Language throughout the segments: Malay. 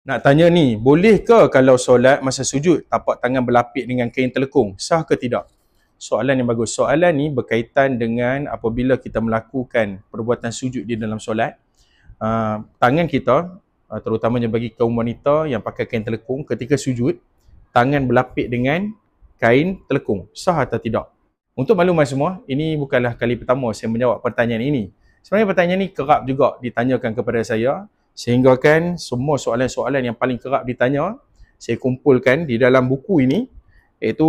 Nak tanya ni, boleh ke kalau solat masa sujud tapak tangan berlapik dengan kain telekung? Sah ke tidak? Soalan yang bagus. Soalan ni berkaitan dengan apabila kita melakukan perbuatan sujud di dalam solat, tangan kita, terutamanya bagi kaum wanita yang pakai kain telekung, ketika sujud, tangan berlapik dengan kain telekung. Sah atau tidak? Untuk makluman semua, ini bukanlah kali pertama saya menjawab pertanyaan ini. Sebenarnya pertanyaan ini kerap juga ditanyakan kepada saya, sehingga kan semua soalan-soalan yang paling kerap ditanya, saya kumpulkan di dalam buku ini, iaitu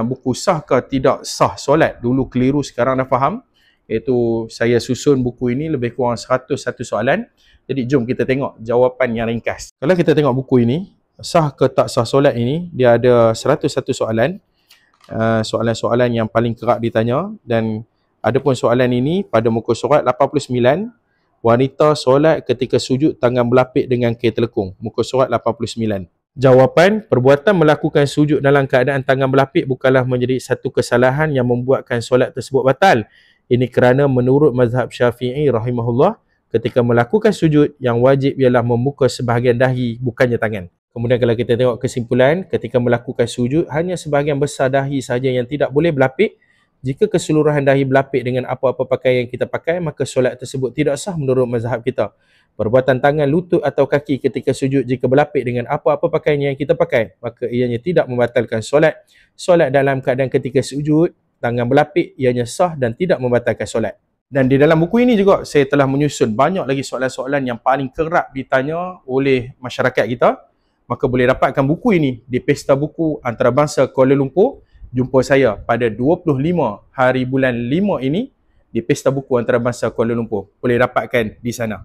buku Sah ke Tidak Sah Solat. Dulu keliru, sekarang dah faham. Iaitu saya susun buku ini lebih kurang 101 soalan. Jadi jom kita tengok jawapan yang ringkas. Kalau kita tengok buku ini, sah ke tak sah solat ini, dia ada 101 soalan. Soalan-soalan yang paling kerap ditanya, dan adapun soalan ini pada muka surat 89, wanita solat ketika sujud tangan berlapik dengan kain telekung, muka surat 89. Jawapan, perbuatan melakukan sujud dalam keadaan tangan berlapik bukanlah menjadi satu kesalahan yang membuatkan solat tersebut batal. Ini kerana menurut mazhab Syafi'i rahimahullah, ketika melakukan sujud yang wajib ialah membuka sebahagian dahi, bukannya tangan. Kemudian kalau kita tengok kesimpulan, ketika melakukan sujud, hanya sebahagian besar dahi sahaja yang tidak boleh berlapik. Jika keseluruhan dahi berlapik dengan apa-apa pakaian yang kita pakai, maka solat tersebut tidak sah menurut mazhab kita. Perbuatan tangan, lutut atau kaki ketika sujud jika berlapik dengan apa-apa pakaian yang kita pakai, maka ianya tidak membatalkan solat. Solat dalam keadaan ketika sujud, tangan berlapik, ianya sah dan tidak membatalkan solat. Dan di dalam buku ini juga, saya telah menyusun banyak lagi soalan-soalan yang paling kerap ditanya oleh masyarakat kita. Maka boleh dapatkan buku ini di Pesta Buku Antarabangsa Kuala Lumpur. Jumpa saya pada 25 hari bulan 5 ini di Pesta Buku Antarabangsa Kuala Lumpur. Boleh dapatkan di sana.